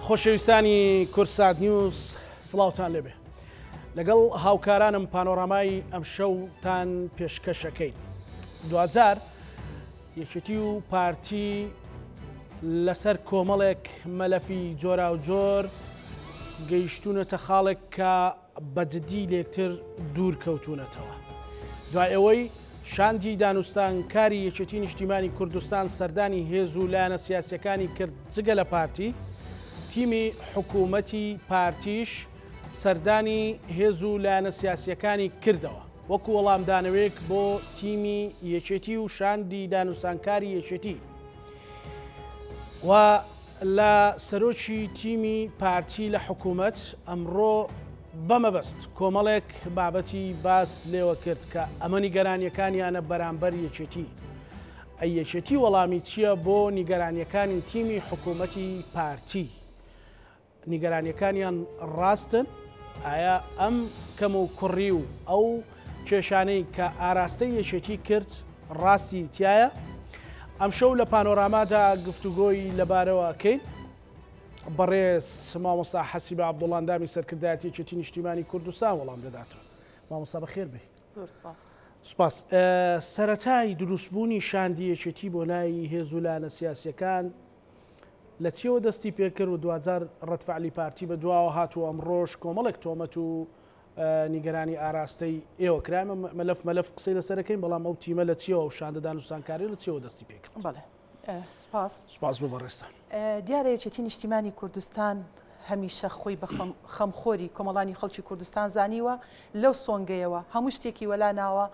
خۆشەویستانی کورسات نیوز سڵاوتان لێبێ لەگەڵ هاوکارانم پانۆرامای ئەم شەوتان پێشکەشەکەین. دوجار یەکێتی و پارتی لەسەر کۆمەڵێک مەلەفی جۆرا و جۆر گەیشتونەتە خاڵێک کە بەجددی لێکتر دوور کەوتونەتەوە. دوای ئەوەی شاندی دانوستانکاری یەکێتی نیشتیمانی کوردستان سەردانی هێز و لایەنە سیاسیەکانی کرد جگە لە پارتی، تیمی حکوومەتی پارتیش سەردانی هێز و لایەنە سیاسیەکانی کردەوە وەکو وەڵامدانەوەیەک بۆ تیمی یەکێتی و شاندی دانوستانکاری یەکێتی. و لە سەرۆکی تیمی پارتی لە حکوومەت ئەمڕۆ بەمەبەست کۆمەڵێک بابەتی باس لێوە کرد کە ئەمە نیگەرانیەکانیانە بەرامبەر یەکێتی. ئەی یەکێتی وەڵامی چییە بۆ نیگەرانیەکانی تیمی حکوومەتی پارتی؟ نیگەرانیەکانیان ڕاستن؟ ئایا ئەم کەم و کوڕی و ئەو کێشانەی کە ئاراستەی یەکێتی کرد ڕاستی تایە؟ ئەم شەو لە پانۆرامادا گفتوگۆی لەبارەوەکەین. بەڕێز مامۆستا حەسیب عەبدوڵڵاندامی سەرکردایەتی یەکێتی نیشتیمانی کوردستان وەڵام دەداتەوە. مامۆستا بەخێر بێ. زۆر سوپاس. سەرەتای دروستبوونی شاندی یەکێتی بۆ لای هێز و لایەنە سیاسیەکان لە چیەوە دەستی پێکرد و دوجار ڕەتفعلی پارتی بە دواوە هاتووە ئەمڕۆژ کۆمەڵێک تۆمەت و نیگەرانی ئاراستەی ئێوە کرامە مەلەف قسەی لەسەرەکەین، بەڵام ئەو تیمە لە چیەوە و شاندە دانوستانکاری لە چیەوە دەستی پێکرد؟ بەڵێ سوپاس بۆ بەڕێستان. دیارە یەکێتی نیشتیمانی کوردستان هەمیشە خۆی بە خەمخۆری کۆمەڵانی خەڵکی کوردستان زانیوە، لەو سۆنگەیەوە هەموو شتێکی وەلا ناوە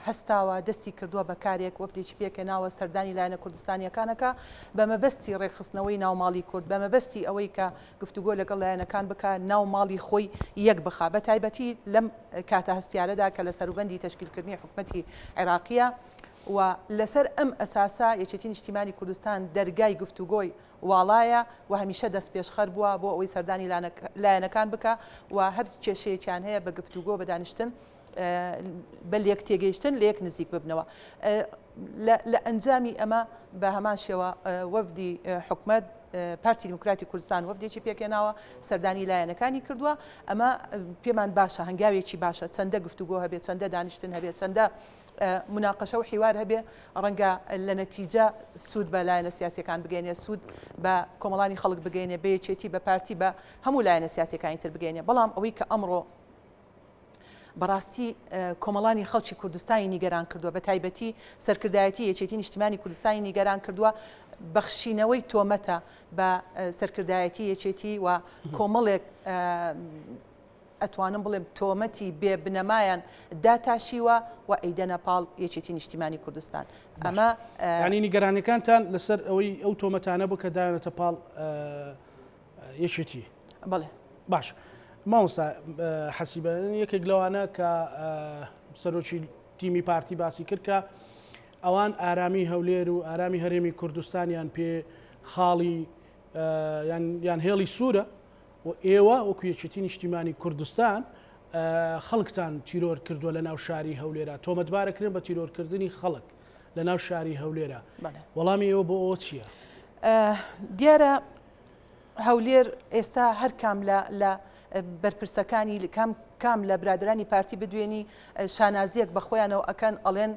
هەستاوە دەستی کردووە بەکارێک وەفتێکی پێکەناوە سەردانی لایەنە کوردستانیەکانەکە بەمەبەستی ڕێکخستنەوەی ناوماڵی کورد، بەمەبەستی ئەوەی کە گفتوگۆ لەگەڵ لایەنەکان بکە ناوماڵی خۆی یەک بخا، بە تایبەتی لەم کاتە هەستیارەدا کە لە سەروبەندی تەشکیلکردنی حکوومەتی عێراقیە و لەسەر ئەم ئەساسا یەکێتی نیشتیمانی کوردستان دەرگای گفتوگۆی واڵایە و هەمیشە دەست پێشخەر بووە بۆ ئەوەی سەردانی لایەنەکان بکە و هەر کێشەیەکیان هەیە بە گفتوگۆ بەدانیشتن بە لێک تێگەیشتن لە یەک نزیک ببنەوە. لە ئەنجامی ئەمە بە هەمان شێوە وەفدی حکوومەت پارتی دیموکراتی کوردستان وەفدێکی پێکێناوە سەردانی لایەنەکانی کردووە. ئەمە پێمان باشە، هەنگاوێکی باشە، چەندە گفتوگۆ هەبێت، چەندە دانیشتن هەبێت، چەندە مناقەشە و حیوار هەبێ، ڕەنگە لە نەتیجە سوود بە لایەنە سیاسیەکان بگەینێ، سوود بە کۆمەڵانی خەڵک بگەینێ، بە یەکێتی بە پارتی بە هەموو لایەنە سیاسیەکانی تر بگەینێ. بەڵام ئەوەی کە ئەمڕۆ بەڕاستی کۆمەڵانی خەڵکی کوردستانی نیگەران کردووە، بە تایبەتی سەرکردایەتی یەکێتی نیشتیمانی کوردستانی نیگەران کردووە بەخشینەوەی تۆمەتە بە سەرکردایەتی یەکێتی و کۆمەڵێک ئەتوانم بڵێم تۆمەتی بێ بنەمایان داتاشیوە و ئەیدەنە پاڵ یەکێتی نیشتیمانی کوردستان. ئەمە ینی نیگەرانەکانتان لەسەر ئەوەی ئەو تۆمەتانە بوو کە دایەنێتە پاڵ یەکێتی. بڵێ باش. مامۆستا حەسیبە یەکێک لەوانە کە سەرۆکی تیمی پارتی باسی کرد کە ئەوان ئارامی هەولێر و ئارامی هەرێمی کوردستانیان پێ خاڵی یان هێڵی سوورە و ئێوە وەکو یەکێتی نیشتیمانی کوردستان خەڵکتان تیرۆر کردووە لە ناو شاری هەولێرە، تۆمەتبارەکردن بە تیرۆرکردنی خەڵک لە ناو شاری هەولێرە. وەڵامی ئێوە بۆ ئەوە چییە؟ دیارە هەولێر ئێستا هەر کام لە بەرپرسەکانی کام لە برادرانی پارتی بدوێنی شانازیەک بە خۆیانەوە ئەکەن ئەڵێن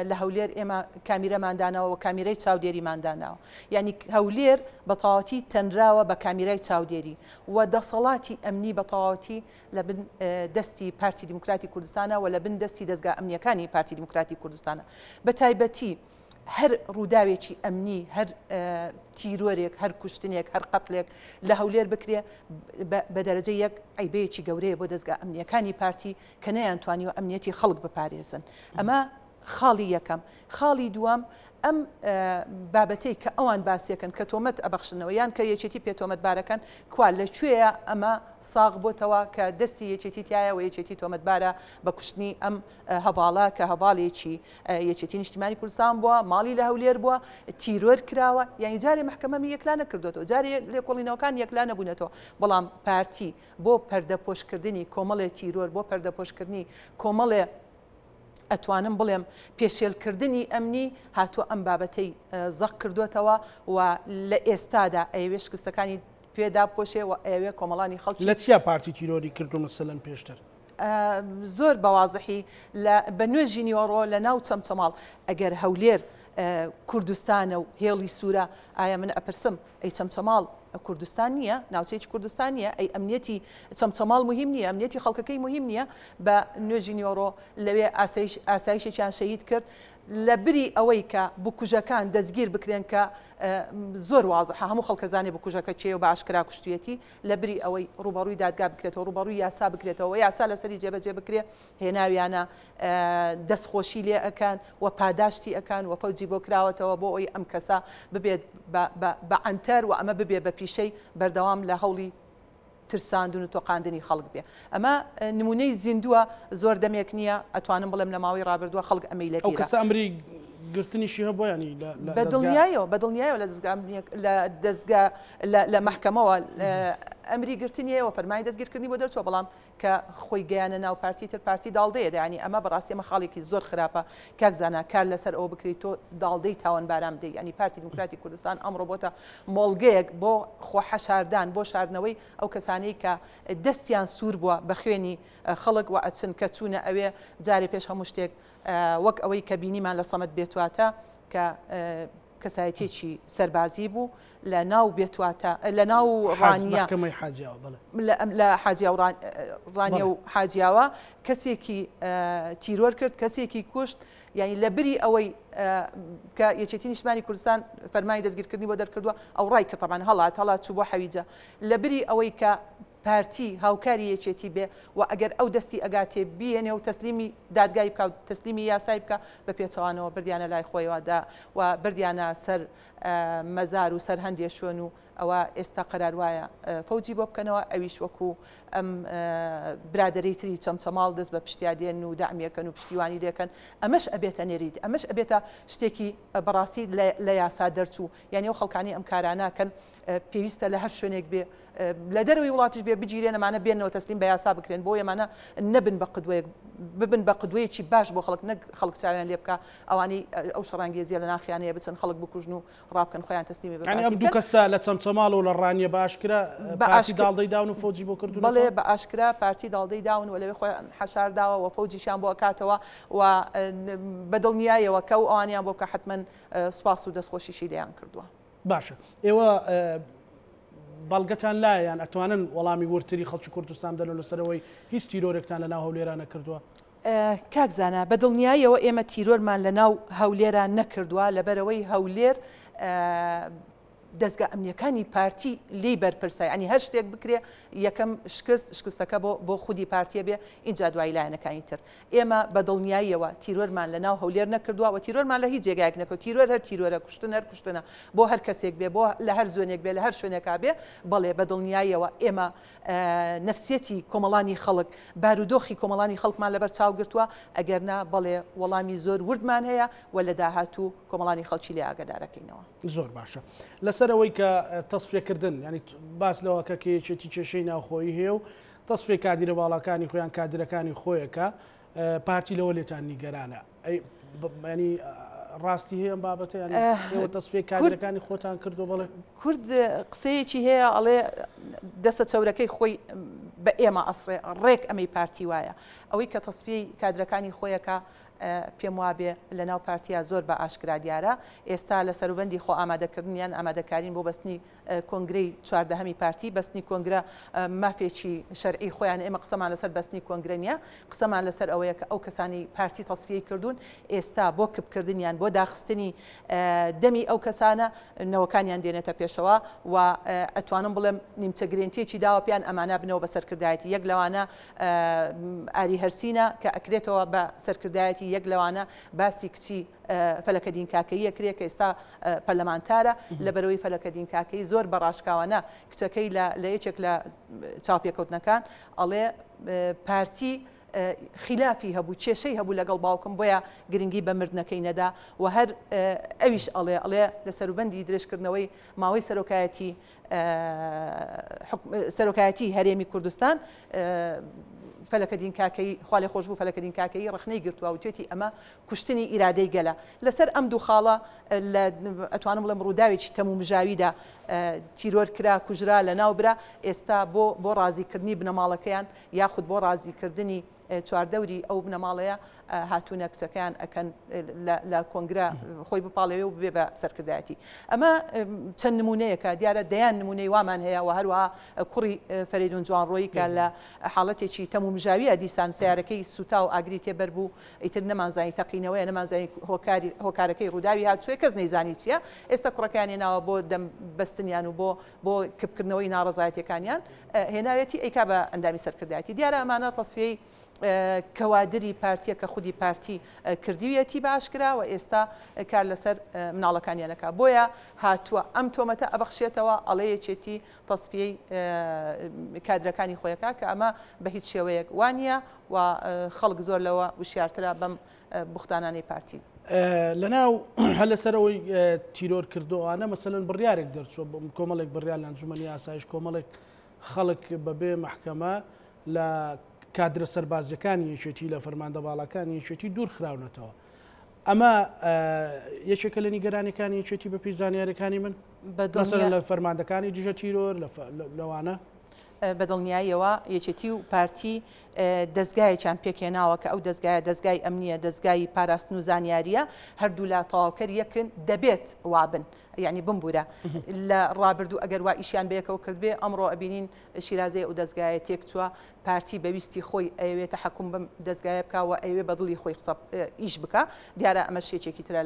لە هەولێر ئێمە کامیرەماندانەوە و کامیرەی چاودێریمانداناوە. یعنی هەولێر بە تەواوەتی تەنراوە بە کامیرای چاودێری و دەسەڵاتی ئەمنی بە تەواوەتی لە بن دەستی پارتی دیموکراتی کوردستانە و لە بن دەستی دەستگا ئەمنیەکانی پارتی دیموکراتی کوردستانە. بە تایبەتی هەر ڕووداوێکی ئەمنی، هەر تیرۆرێک، هەر کوشتنێک، هەر قەتلێک لە هەولێر بکرێ بە دەرەجە یەک عیبەیەکی گەورەیە بۆ دەستگا ئەمنیەکانی پارتی کە نەیانتوانیوە ئەمنیەتی خەڵک بپارێزن. ئەمە خاڵی یەکەم. خاڵی دووەم ئەم بابەتەی کە ئەوان باسیەکەن کە تۆمەت ئەبەخشنەوە یان کە یەکێتی پێتۆمەتبارەکەن کوا لەکوێیە ئەمە ساغ بۆتەوە کە دەستی یەکێتی تایە و یەکێتی تۆمەتبارە بە کوشتنی ئەم هەواڵە کە هەواڵێکی یەکێتی نیشتیمانی کوردستان بووە، ماڵی لە هەولێر بووە، تیرۆر کراوە، یانی جارێ محکەمەمی یەکلا نەکردوێتەوە، جارێ لێکۆڵینەوەکان یەکلا نەبوونەتەوە، بەڵام پارتی بۆ پەردەپۆشکردنی کۆمەڵێ تیرۆر، بۆ پەردەپۆشکردنی کۆمەڵێ ئەتوانم بڵێم پێشێلکردنی ئەمنی هاتووە ئەم بابەتەی زەق کردوێتەوە و لە ئێستادا ئەوێ شکستەکانی پێدا پۆشێ و ئەوێ کۆمەڵانی خەڵکی لە چیا پارتی تیرۆری کردو مەسەلەن پێشتر زۆر بەوازحی بە نوێژی نیۆڕۆ لە ناو چەمچەماڵ ئەگەر هەولێر کوردستانە و هێڵی سوورە ئایا من ئەپرسم ئەی چەمچەماڵ کوردستان نییە ناوچەیەکی کوردستان نیە ئەی ئەمنیەتی چەمچەماڵ مهم نییە ئەمنیەتی خەڵکەکەی مهم نییە بە نوێژی نیۆڕۆ لەوێ ئاسایشێکیان شەهید کرد لە بری ئەوەی کە بکوژەکان دەستگیر بکرێن کە زۆر وازە هەموو خەڵکەزانێ بکوژەکە چێ و بە ئاشکرا کوشتویەتی لە بری ئەوەی ڕوبەڕووی دادگا بکرێتەوە ڕوبەڕووی یاسا بکرێتەوە یاسا لەسەری جێبەجێ بکرێ هێناویانە دەستخۆشی لێ ئەکان و پاداشتی ئەکان و فەوجی بۆ کراوەتەوە بۆ ئەوی ئەم کەسا ببێت بە ئەنتەر و ئەمە ببێ بە پیشەی بەردەوام لە هەوڵی ترساندون و تۆقااندنی خەڵک بێ ئەمە نمونەی زیندووە زۆر دەمێک نییە ئەتوانم بڵێم لە ماوەی ڕابردووە خەڵک ئەمەی لە کەس ئەمری گرتنیشی هەبوو ینی بەدڵنیایەوە بەدڵنیایەوە لە دەستگا لە محکەمەوە ئەمری گرتنیەوە فەرمانی دەستگیرکردنی بۆ دەرچوە بەڵام کە خۆی گەیانە ناو پارتی تر پارتی داڵدەیە دەیانی ئەمە بەڕاستی ئەمە خاڵێکی زۆر خراپە کاکزانە کار لەسەر ئەوە بکریت تۆ داڵدەی تاوان بارام دەی ینی پارتی دموکراتی کوردستان ئەمڕۆ بۆتە مۆڵگەیەک بۆ خۆحەشاردان بۆ شاردنەوەی ئەو کەسانەی کە دەستیان سوور بووە بە خوێنی خەڵک و ئەچن کە چوونە ئەوێ جارێ پێش هەموو شتێک وەک ئەوەی کە بینیمان لە سەمەد بێتواتە کە کەسایەتێکی سەربازی بوو لە ناو بێتواتە لە ناو ڕانیە لە ڕانیە و حاجیاوە کەسێکی تیرۆر کرد کەسێکی کوشت یعنی لە بری ئەوەی کە یەکێتی نیشتمانی کوردستان فەرمانی دەستگیرکردنی بۆ دەرکردووە ئەو ڕای کە تەمان هەڵات چوو بۆ حەویجە لە بری ئەوەی کە پارتی هاوکاری یەکێتی بێ و ئەگەر ئەو دەستی ئەگاتێ بیێنێ و تەسلیمی دادگای بکە و تەسلیمی یاسای بکە بە پێچەوانەوە بردیانە لای خۆیەوەدا و بردیانە سەر مەزار و سەر هەندێک شوێن و ئەوە ئێستا قەرار وایە فەوجی بۆ بکەنەوە ئەویش وەکو ئەم برادەرەی تری چەمچەماڵ دەست بە پشتیادێن و داعمیەکەن و پشتیوانی لێکەن ئەمەش ئەبێتە نێریت ئەمەش ئەبێتە شتێکی بەڕاستی لە یاسا دەرچوو یعنی ئەو خەڵکانی ئەم کاراناکەن پێویستە لە هەر شوێنێک بێ لە دەروی وڵاتیش بێ بگیرێن ئەمانە بێنەوە تەسلیم بە یاسا بکرێن بۆ ئێمانە نەبن بە قدوەیەک ببن بە قدوەیەکی باش بۆ خەڵک نەک خەڵک چاویان لێ بکە ئەوانی ئەو شەڕانگێزیە لە ناخیانەیە بچن خەڵک بکوژن و ڕابکەن خۆیان تەسلیمی بکەن ئەم دوو کەسە لە چەمچەماڵ و لە ڕانیە باشکرا پارتی داڵدەی داون و فەوجی بۆ کردوون بەڵێ بە ئاشکرا پارتی داڵدەی داون و لەوێ خۆیان حەشارداوە و فەوجیشیان بۆ ئەکاتەوە و بەدڵنیایەوە کە و ئەوانیان بۆ بکە حتمەن سوپاس و دەستخۆشیشی لێیان کردووە باشە ئێوە بەڵگەتان لایەن ئەتوانن وەڵامی ورتری خەڵکی کوردستان دەن لەسەرەوەی هیچ تیرۆرێکتان لە ناو هەولێرانە کردووە کاکزانە بەدڵنیایەوە ئێمە تیرۆرمان لە ناو هەولێران نەکردووە لەبەرەوەی هەولێر دەستگا ئەمنیەکانی پارتی لی بەرپرسە ینی هەر شتێک بکرێ یەکەم شکستەکە بۆ خودی پارتیە بێ اینجا دوای لایەنەکانی تر ئێمە بەدڵنیاییەوە تیرۆرمان لە ناو هەولێر نەکردووە و تیرۆرمان لە هیچ جێگایەک نەکەوت تیرۆر هەر تیرۆرە کوشتن هەر کوشتنە بۆ هەر کەسێک بێ بۆ لە هەر زۆنێک بێ لە هەر شوێنێکا بێ بەڵێ بەدڵنیاییەوە ئێمە نەفسیەتی کۆمەڵانی خەڵک بارودۆخی کۆمەڵانی خەڵکمان لەبەر چاو گرتووە ئەگەرنا بەڵێ وەڵامی زۆر وردمان هەیە و لە داهاتوو کۆمەڵانی خەڵکی لێ ئاگادارەکەینەوە زۆر باشە لەسەرەوەی کە تەسفێکردن ینی باس لەوە کە کێچێتی کێشەی ناوخۆیی هەیە و تەسفێک کادیرە باڵەکانی خۆیان کادرەکانی خۆیەکە پارتی لەوە لێتان نیگەرانە ینی ڕاستی هەیە بابەتە ینی تەسفێک کادرەکانی خۆتان کردو بڵێ کورد قسەیەکی هەیە ئەڵێ دەسە چەورەکەی خۆی بە ئێمە ئەسڕێ ڕێک ئەمەی پارتی وایە ئەوەی کە تەسفی کادرەکانی خۆیەکە پێم وابێ لە ناو پارتیا زۆر بە ئاشکرا دیارە ئێستا لە سەروبەندی خۆ ئامادەکردنیان ئامادەکارین بۆ بەستنی کۆنگرەی چواردەهەمی پارتی بەستنی کۆنگرە مافێکی شەرعی خۆیان ئێمە قسەمان لەسەر بەستنی کۆنگرە نیە قسەمان لەسەر ئەوەیە کە ئەو کەسانی پارتی تەسفیەی کردوون ئێستا بۆ کردنیان بۆ داخستنی دەمی ئەو کەسانە نەوەکانیان دێنێتە پێشەوە و ئەتوانم بڵێم نیمچە گرنگتێکی داوە پیان ئەمانە بنەوە بە سەرکردایەتی یەک لەوانە ئاری هەرسینە کە ئەکرێتەوە بە سەرکردایەتی یەک لەوانە باسی کچی فەلەکە دین کاکەیە کرێ کە ئێستا پەرلەمانتارە لەبەرەوەی فەلەکە دین کاکەی زۆر بەڕاشکاوانە کچەکەی لە یەکێک لە چاوپێکەوتنەکان ئەڵێ پارتی خلافی هەبوو کێشەی هەبوو لەگەڵ باوکم بۆیە گرنگی بە مردنەکەی نەدا و هەر ئەویش ئەڵێ لە سەروبەندی درێژکردنەوەی ماوەی سەرۆکایەتی هەرێمی کوردستان فەلەکەدین کاکەی خوا لێ خۆش بوو فەلەکەدین کاکەی ڕخنەی گرتووە و توێتی ئەمە کوشتنی ئیرادەی گەلە لەسەر ئەم دوو خاڵە ئەتوانم بڵێم ڕووداوێکی تەموو مژاویدا تیرۆر کرا کوژرا لە ناوبرا ئێستا بۆ ڕازیکردنی بنەماڵەکەیان یاخود بۆ ڕازیکردنی چواردەوری ئەو بنەماڵەیە هاتوونە کچەکەیان ئەکەن لە کۆنگرا خۆی بپاڵەوێ و ببێ بە سەرکردایەتی ئەمە چەند نمونەیەکە دیارە دەیان نمونەی وامان هەیە و هەروەها کوڕی فەریدون جوانڕۆیی کە لە حاڵەتێکی تەموو مژاویە دیسان سیارەکەی سوتا و ئاگری تێبەر بوو ئیتر نەمانزانی تەقینەوەی نەمانزانی هۆکارەکەی ڕووداوی هاتووە کەس نەیزانی چییە ئێستا کوڕەکان هێناوە بۆ دەم بەستنیان و بۆ کبکردنەوەی ناڕزایەتەکانیان هێناوێتی ئەیکا بە ئەندامی سەرکردایەتی دیارە ئەمانە تەسفیەی کەوادری پارتیە کە خودی پارتی کردیویەتی باشکرا و ئێستا کار لەسەر مناڵەکانیانەکە بۆیە هاتووە ئەم تۆمەتە ئەبەخشێتەوە ئەڵەیەکێتی تەسفیەی کادرەکانی خۆیەکە کە ئەمە بە هیچ شێوەیەک وانە و خەڵک زۆر لەوە وشیارترا بەم بوختانانی پارتی لەناو هە لەسەرەوەی تیرۆر کردووانە مەسەلەن بڕیارێک دەرچوە کۆمەڵێک بڕیار لە ئەنجومەنی ئاسایش کۆمەڵێک خەڵک بەبێ محکەمە لە کادرە سەربازیەکانی یەکێتی لە فەرماندە باڵەکانی یەکێتی دوور خراونەتەوە ئەمە یەکێکە لە نیگەرانەکانی یەکێتی بە پێی زانیاریەکانی من مەسەلەن لە فەرماندەکانی دژە تیرۆر لەوانە بەدڵنیاییەوە یەکێتی و پارتی دەستگایەکیان پێکێناوە کە ئەو دەستگای ئەمنیە دەستگای پاراستن و زانیاریە هەردوو لا تەواوکەر یەکن دەبێت وابن یعنی بمبورە لە ڕابردوو ئەگەر وا ئیشیان بەیەکەوە کردبێ ئەمڕۆ ئەبینین شیرازەیە ئەو دەستگایە تێک چووە پارتی بەویستی خۆی ئەوێتە حکوم بم دەستگایە بکەوە ئەوێ بەدڵی خۆی ئیش بکە دیارە ئەمە شێچێکی ترە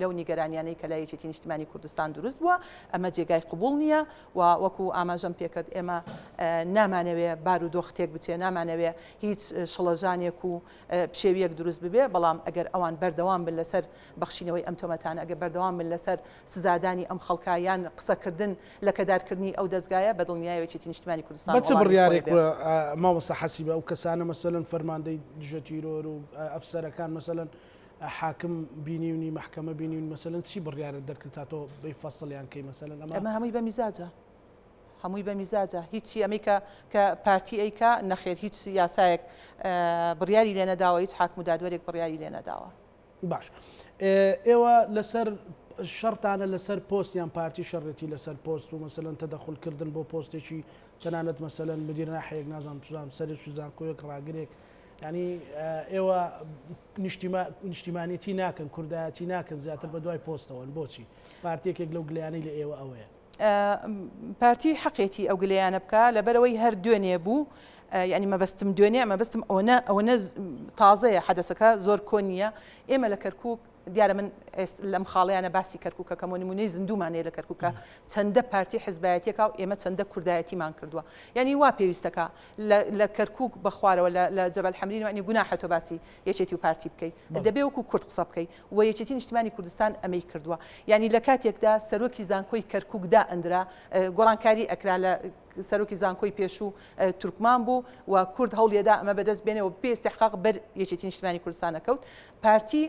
لەو نیگەرانیانەی کە لای یەکێتی نیشتیمانی کوردستان دروست بووە ئەمە جێگای قبول نییە و وەکو ئاماژەم پێکرد ئێمە نامانەوێ بارودۆخ تێک بچێ نامانەوێ هیچ شڵەژانێک و پشێویەک دروست ببێ بەڵام ئەگەر ئەوان بەردەوام بن لەسەر بەخشینەوەی ئەم تۆمەتانە ئەگەر بەردەوام بن لەسەر سزادانی ئەم خەڵکایان قسەکردن لە کەدارکردنی ئەو دەستگایە بەدڵنیایەوەی نیشتیمانی کوردستان بەچ بڕیارێک مامۆستا حەسیبە ئەو کەسانە مەسەلەن فەرماندەی دژە تیرۆر و ئەفسەرەکان مەسەلەن حاکم بینیونی محکەمە بینیون مەسەلەن چی بڕیارە دەرکرداتەوە بەی فەسڵیان کەی مەسەلەن ئەمە هەمووی بە میزاجە هەمووی بە میزاجە هیچی ئەمریکا کە پارتی ئەیکا نەخێر هیچ یاسایەک بڕیاری لێ نەداوە هیچ حاکم و دادوەرێک بڕیاری لێ نەداوە باش ئێوە لەسەر شەرتانە لەسەر پۆستیان پارتی شەڕێتی لەسەر پۆست و مەسەلەن تەدەخولکردن بۆ پۆستێکی تەنانەت مەسەلەن مدیر ناحەیەک نازانم سوزان سەری سوزان کۆیەک ڕاگرێک ینی ئێوە نیشتیمانێتی ناکەن کوردایەتی ناکەن زیاتر بە دوای پۆستەوەن بۆچی پارتیەکێک لەو گلیانەی لە ئێوە ئەوەیە پارتی حەقێتی ئەو گلیانە بکە لەبەرەوەی هەر دوێنێ بوو ینی مەبەستم دوێنێ مەبەستم ئەوەنە تازەیە حەدەسەکە زۆر کۆنیە ئێمە لە کەرکووک دیارە من لەم خاڵیانە باسی کەرکووکە کە نمونەی زیندومانەیە لە کەرکووکە چەندە پارتی حزبایەتێکا و ئێمە چەندە کوردایەتیمان کردووە یعنی وا پێویستەکە لە کەرکووک بەخوارەوە لە جەبەل حەمرین وانی گوناحەتۆ باسی یەکێتی و پارتی بکەیت دەبێ وەکو کورد قسە بکەیت و یەکێتی نیشتیمانی کوردستان ئەمەی کردووە یعنی لە کاتێکدا سەرۆکی زانکۆی کەرکووکدا ئەندرا گۆڕانکاری ئەکرا لە سەرۆکی زانکۆی پێشوو تورکمان بوو و کورد هەوڵێدا ئەمە بەدەست بێنەوە پێ استحقاق بەر یەکێتی نیشتیمانی کوردستانە کەوت پارتی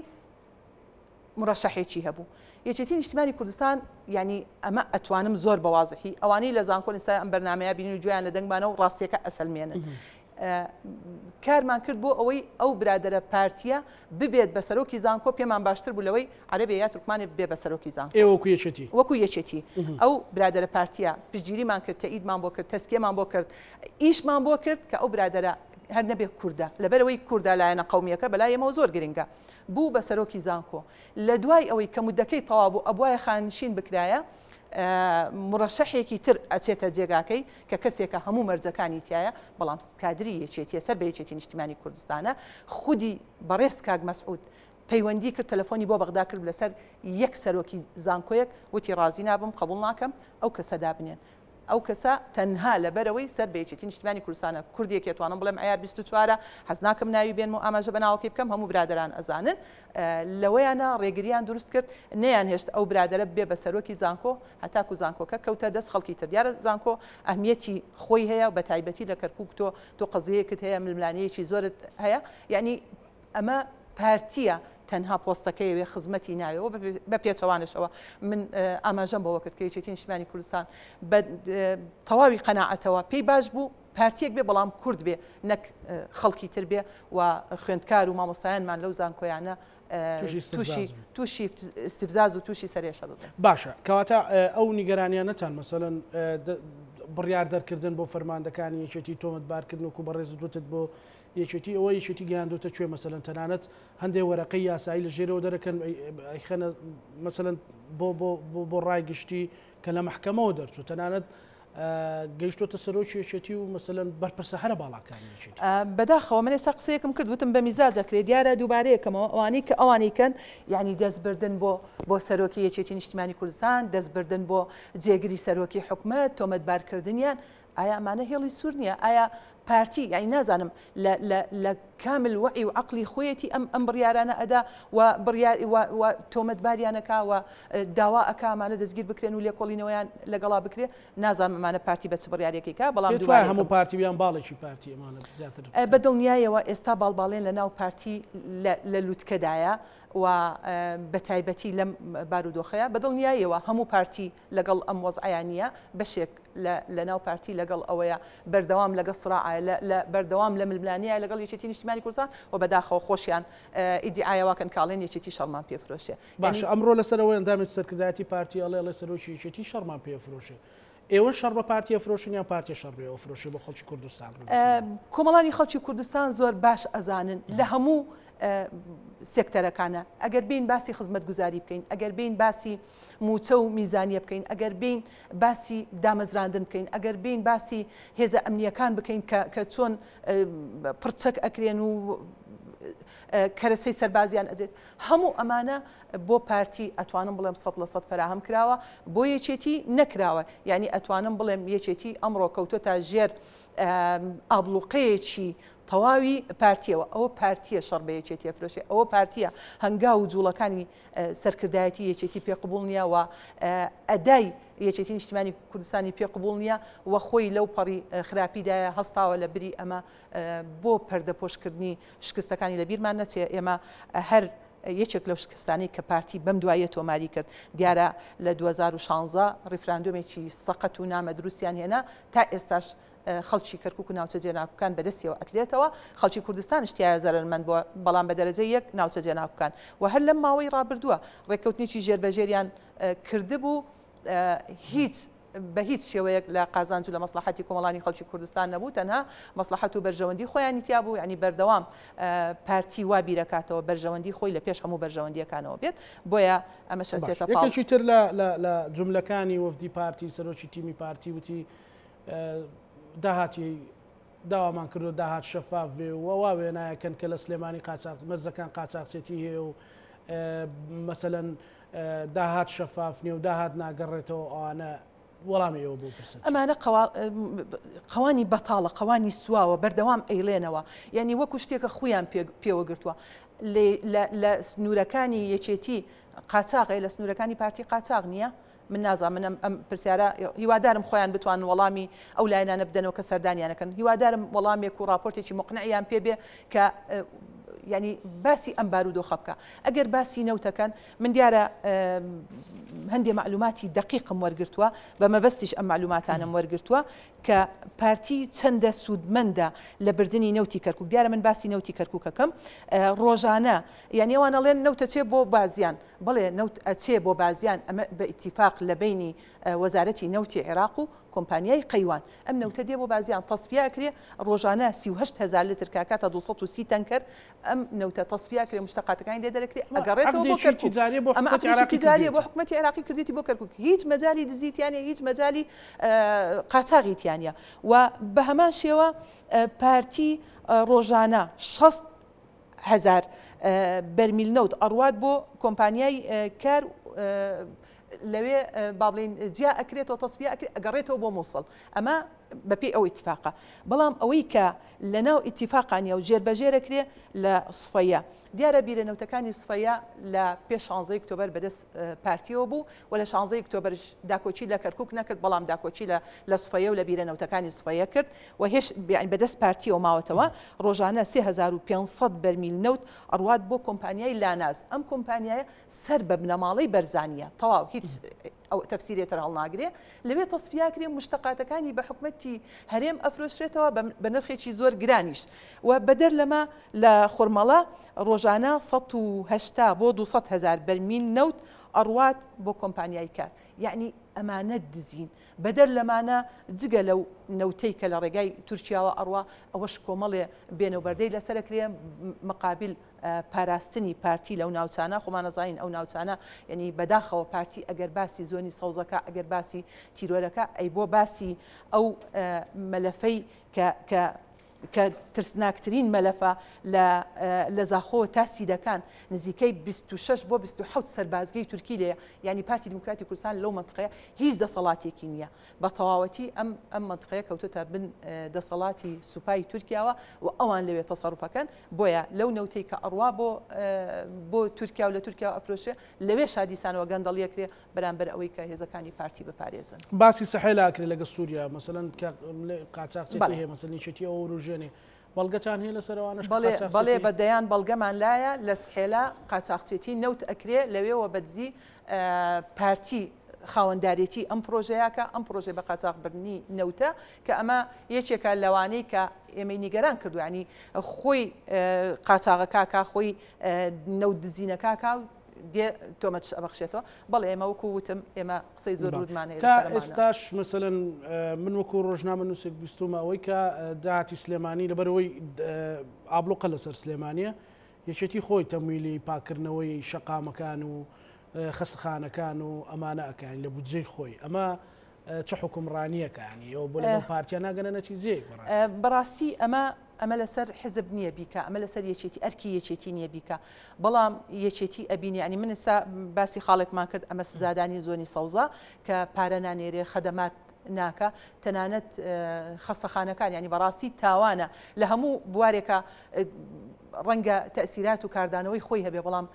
مرشحێکی هەبوو یەکێتی نیشتیمانی کوردستان ینی ئەمە ئەتوانم زۆر بەوازحی ئەوانەی لە زانکۆ ئێستا ئەم بەرنامەیە بینین و گویان لە دەنگمانە و ڕاستیەکە ئەسەلمێنن کارمان کرد بۆ ئەوەی ئەو برادرە پارتیە ببێت بە سەرۆکی زانکۆ پێمان باشتر بوو لەوەی عەرەبێ یا تورکمانێ بێ بە سەرۆکی زانکۆ وەکو یەکێتی ئەو برادرە پارتیە پشتگیریمان کرد تەئیدمان بۆ کرد تەسکیەمان بۆ کرد ئیشمان بۆ کرد کە ئەو برادرە هەر نەبێ کووردە لەبەرەوەی کووردە لایەنە قەومیەکە بەلای ئێمەوە زۆر گرنگە بوو بە سەرۆکی زانکۆ لە دوای ئەوەی کە مودەکەی تەواو بوو ئەبوایە خانشین بکرایە مرشحێکی تر ئەچێتە جێگاکەی کە کەسێکە هەموو مەرجەکانی تایە بەڵام کادری یەکێتیە سەر بە یەکێتی نیشتیمانی کوردستانە خودی بەڕێز کاک مەسعود پەیوەندی کرد تەلەفۆنی بۆ بەغدا کرد لەسەر یەک سەرۆکی زانکۆیەک وتی ڕازی نابم قبول ناکەم ئەو کەسە دابنێن ئەو کەسە تەنها لەبەرەوەی سەر بە یەکێتی نیشتیمانی کوردستانە کوردێکی توانم بڵێم ئایار 24 حەز ناکەم ناوی بێنم و ئاماژە بەناوەکەی بکەم هەموو برادران ئەزانن لەوەیانە ڕێگریان دروست کرد نەیان هێشت ئەو برادرە بێ بە سەرۆکی زانکۆ هەتاکو زانکۆکە کەوتە دەست خەڵکی تر دیارە زانکۆ ئەهمیەتی خۆی هەیە بە تایبەتی لە کەرکووک تۆ قەزەیەکت هەیە ململانەیەکی زۆرت هەیە یعنی ئەمە پارتیە تەنها پۆستەکەیەوێ خزمەتی ناوێەوە بە پێچەوانشەوە من ئاماژەم بەوە کرد کە یەکێتی نیشتیمانی کوردستان بە تەواوی قەناعەتەوە پێی باش بوو پارتیەک بێ بەڵام کورد بێ نەک خەڵکی تر بێ و خوێندکار و مامۆستایانمان لەو زانکۆیانە تووشی استفزاز و تووشی سەرێشە ببن. باشە کەواتە ئەو نیگەرانیانەتان مەسەڵەن بڕیار دەرکردن بۆ فەرماندەکانی یەکێتی تۆمەتبارکردن و بەڕێزدوتت بۆ یەکێتی ئەوە یەکێتی گەیاندوتە کوێ مەسەڵەن تەنانەت هەندێک وەرەقەی یاسایی لە ژێرەوە دەرەکەن ئەیخەنە مەسەڵەن بۆ ڕای گشتی کە لە محکەمەوە دەرچوو تەنانەت گەیشتۆتە سەرۆکی یەکێتی و مەسەڵەن بەرپرسە هەرە باڵاکانی یەکێتی. بەداخەوە من ئێستا قسەیەکم کرد وتم بە میزاجەکرێ دیارە دووبارەیەکەمەوە ئەوانەی کە ئەوانەیکەن یعنی دەستبردن بۆ سەرۆکی یەکێتی نیشتیمانی کوردستان دەستبردن بۆ جێگری سەرۆکی حکومەت تۆمەتبارکردنیان ئایا ئەمانە هێڵی سوور نییە ئایا پارتی یعنی نازانم لە کامل وعی و عقلی خۆیەتی ئەم بڕیارانە ئەدا و تۆمەتباریانەکە و داوا ئەکامانە دەستگیر بکرێن و لێکۆڵینەوەیان لەگەڵا بکرێ نازانم ئەمانە پارتی بە چ بڕیارێکێکە بەڵام دوای هەموو پارتییان باڵێکی پارتی ئەمانە زیاتر بەدڵنیایەوە ئێستا باڵباڵێن لە ناو پارتی لە لووتکەدایە و بە تایبەتی لەم بارودۆخەیە بەدڵنیایەوە هەموو پارتی لەگەڵ ئەم وەزعیانە بەشێک لە ناو پارتی لەگەڵ ئەوەیە بەردەوام لەگەڵ سراعە لە بەردەوام لە ململانیە لەگەڵ یەکێتی نیشتیمانی کوردستان و بەداخەوە خۆشیان ئیدعایەوەکەن کاڵێن یەکێتی شەڕمان پێفرۆشێ. باش ئەمڕۆ لەسەرەوەی ئەندامی سەرکردایەتی پارتی ئەڵێ سەرۆکی یەکێتی شەڕمان پێفرۆشێ. ئێوە شەڕ بە پارتیە فرۆشن یان پارتی شەڕ بێ ئەوفرۆشێ بۆ خەڵکی کوردستان. کۆمەڵانی خەڵکی کوردستان زۆر باش ئەزانن لە هەموو سێکتەرەکانە ئەگەر بین باسی خزمەتگوزاری بکەین ئەگەر بین باسی موچە و میزانیە بکەین ئەگەر بین باسی دامەزراندن بکەین ئەگەر بین باسی هێزە ئەمنیەکان بکەین کە چۆن پرچەک ئەکرێن و کەرەسەی سەربازیان ئەدێت هەموو ئەمانە بۆ پارتی ئەتوانم بڵێم 100% فراهم کراوە بۆ یەکێتی نەکراوە یعنی ئەتوانم بڵێم یەکێتی ئەمڕۆ کەوتۆتە ژێر ئابلوقەیەکی تەواوی پارتیەوە ئەوە پارتیە شەڕ بە یەکێتی ئەفرۆشێ ئەوە پارتیە هەنگا و جوڵەکانی سەرکردایەتی یەکێتی پێقبوڵ نییە و ئەدای یەکێتی نیشتیمانی کوردستانی پێقبوڵ نییە و خۆی لەو پەڕی خراپیدایە هەستاوە لە بری ئەمە بۆ پەردەپۆشکردنی شکستەکانی لە بیرمان نەچێ ئێمە هەر یەکێک لەو شکستانی کە پارتی بەم دوایە تۆماری کرد دیارە لە 2016 ڕیفراندۆمێکی سەقەت و نامە دروستیان هێنا تا ئێستاش خەڵکی کەرکووک و ناوچە جێناوەکان بەدەستیەوە ئەکرێتەوە خەڵکی کوردستان شتیایە زەرمەند بووە بەڵام بە دەرەجە یەک ناوچە جێناوەکان و هەر لەم ماوەی ڕابردووە ڕێککەوتنیی ژێربەژێریان کردبوو هیچ بە هیچ شێوەیەک لە قازانج و لە مەسلحەتی کۆمەڵانی خەڵکی کوردستان نەبوو تەنها مەسلحەت و بەرژەوەندی خۆیانی تیا بوو ینی بەردەوام پارتی وا بیرەکاتەوە بەرژەوەندی خۆی لە پێش هەموو بەرژەوەندیەکانەوە بێت بۆیە ئەمە شەچێتە پاڵ. یەکێکی تر لە جملەکانی وەفدی پارتی سەرۆکی تیمی پارتی وتی داهاتی داوامان کردو داهات شەفاف بێ و وا وێنایەکەن کە لە سلێمانی قاچاق مەرزەکان قاچاقچێتی هەیە و مەسەلەن داهات شەفاف نیە و داهات ناگەڕێتەوە ئەوانە وەڵامی ئێوە بۆ پرسن ئەمانە قەوانی بەتاڵە قەوانی سواوە بەردەوام ئەیڵێنەوە یعنی وەکو شتێکە خۆیان پێوە گرتووە لە سنوورەکانی یەکێتی قاچاقی لە سنوورەکانی پارتی قاچاق نییە من نازانم ئەم پرسیارە هیوادارم خۆیان بتوان وەڵامی ئەو لایەنانە بدەنەوە کە سەردانیانەکەن هیوادارم وەڵامێک و راپۆرتێکی مقنعیان پێبێ کە ینی باسی ئەم بارودۆخە بکە ئەگەر باسی نەوتەکەن من دیارە هەندێک معلوماتی دقیقم وەرگرتووە بە مەبەستیش ئەم معلوماتانم وەرگرتووە کە پارتی چەندە سوودمەندە لە بردننی نەوتی کەرکووک دیارە من باسی نەوتی کەرکووکەکەم ڕۆژانە یعنی ئەوانەڵێن نەوتەچێ بۆ بازیان بڵێ نەوت ئەچێ بۆ بازیان ئەمە بە ئیتیفاق لە بینی وەزارەتی نەوتی عێراق و کۆمپانیای قەیوان ئەم نەوتە دێ بۆ بازیان تەسفیاکرێ ڕۆژانە 38,000 لتر کاکاتە 230 تەنکەر ئەم نەوتە تەسفیاکرێ مشتەقاتەکانی لێ دەرەکرێ ئەگەڕێتەوە بۆ کەرکووک ئەمە عەقدێکی بۆ حکومەتی عێراقی کردێتی بۆ کەرکووک هیچ مەجالی دزیتیانە هیچ مەجالی قاچاغیتیانە و بە هەمان شێوە پارتی ڕۆژانە 60,000 بەرمیل نەوت ئەڕوات بۆ کۆمپانیای کار لەوێ بابلین جیا ئەکرێتەوە تەسفیا ئەگەڕێتەوە بۆ مووسڵ ئەمە بەپێی ئەو ئیتفاقە بەڵام ئەوەی کە لە ناو ئیتیفاقانیە و جێربەژێرەکرێ لە سوفەیە دیارە بیرەنەوتەکانی سوفەیە لە پێش 16 ئۆکتۆبەر بەدەست پارتیەوە بوو و لە 16 ئۆکتۆبەرش داکۆچی لە کەرکووک نەکرد بەڵام داکۆچی لە سوفەیە و لە بیرەنەوتەکانی سوفەیە کرد و هێش بەدەست پارتیەوە ماوەتەوە ڕۆژانە 3500 بەرمیل نەوت ئەڕوات بۆ کۆمپانیای لاناز ئەم کۆمپانیایە سەر بە بنەماڵەی بەرزانیە تەواو هیچ ئەو تەفسیرێتەر هەڵناگرێ لەوێ تەسفیاکرێ مشتەقاتەکانی بە حکومەتی هەرێم ئەفرۆشرێتەوە بە نرخێکی زۆر گرانیش و بەدەر لەمە لە خورمەڵە ڕۆژانە 180 بۆ 200 هزار بەرمیل نەوت ئەڕوات بۆ کۆمپانیای کار یعنی ئەمانە دزین بەدەر لەمانە جگە لەو نەوتەی کە لە ڕێگای تورکیاوە ئەڕوا ئەوەش کۆمەڵێ بێنەوبەردەی لەسەرکرێ مقابل پاراستنی پارتی لەو ناوچانە خۆمان نەزانین ئەو ناوچانە یعنی بەداخەوە پارتی ئەگەر باسی زۆنی سەوزەکە ئەگەر باسی تیرۆرەکە ئەی بۆ باسی ئەو مەلەفەی کە ترسناکترین مەلەفە لە زاخۆ تا سیدەکان نزیکەی 26 بۆ 27 سەربازگەی تورکی لێە یعنی پارتی دموکراتی کوردستان لەو منطقەیە هیچ دەسەڵاتێکی نییە بە تەواوەتی ئەم منطقەیە کەوتوتە بن دەسەڵاتی سوپای تورکیاوە و ئەوان لەوێ تەسەڕوفەکەن بۆیە لەو نەوتەی کە ئەڕوا بۆ تورکیا و لە تورکیا ئەفرۆشێ لەوێ شادیسانەوە گەندەڵیەکرێ بەرامبەر ئەوەی کە هێزەکانی پارتی بپارێزن باسی سەحێلاکرێ لەگە سووریا مەسەلەن قاچاقچێتی هەیە مەسەلنیچێتی ئەو ژێنێ بەڵگەتان هەیە لەسەروانش بەڵێ بەدەیان بەڵگەمان لایە لە سحێلا قاچاقچێتی نەوت ئەکرێ لەوێەوە بەدزی پارتی خاوەنددارێتی ئەم پرۆژەیەکە ئەم پرۆژێ بە قاچاقبردنی نەوتە کە ئەمە یەکێکە لەوانەی کە ئێمەی نیگەران کردوانی خۆی قاچاقەکە خۆی نەوت دزینەکەکە دێ تۆمەچ ئەبەخشێتەوە بەڵێ ئێمە وەکو وتم ئێمە قسەی زۆر ڕوودمانەیە تا ئێستاش مەسەلەن من وەکو ڕۆژنامە نووسێک بیستومە ئەوەی کە داهاتی سلێمانی لەبەرەوەی ئابلوقە لەسەر سلێمانیە یەکێتی خۆی تەمویلی پاکردنەوەی شەقامەکان و خەسخانەکان و ئەمانە ئەکان لە بودجەی خۆی ئەمە چه حکومڕانیەکە ینی ئەو بۆ لەگەڵ پارتیا ناگەنە نەتیجەیەک بەڕاستی ئەمە لەسەر حزب نییە بیکە ئەمە لەسەر یەکێتی ئەرکی یەکێتی نییە بیکە بەڵام یەکێتی ئەبینی ینی من ئێستا باسی خاڵێکمان کرد ئەمە سزادانی زۆنی سەوزە کە پارە نانێرێ خەدەمات ناکە تەنانەت خەستەخانەکان ینی بەڕاستی تاوانە لە هەموو بوارێکە ڕەنگە تەسیرات و کاردانەوەی خۆی هەبێ بەڵام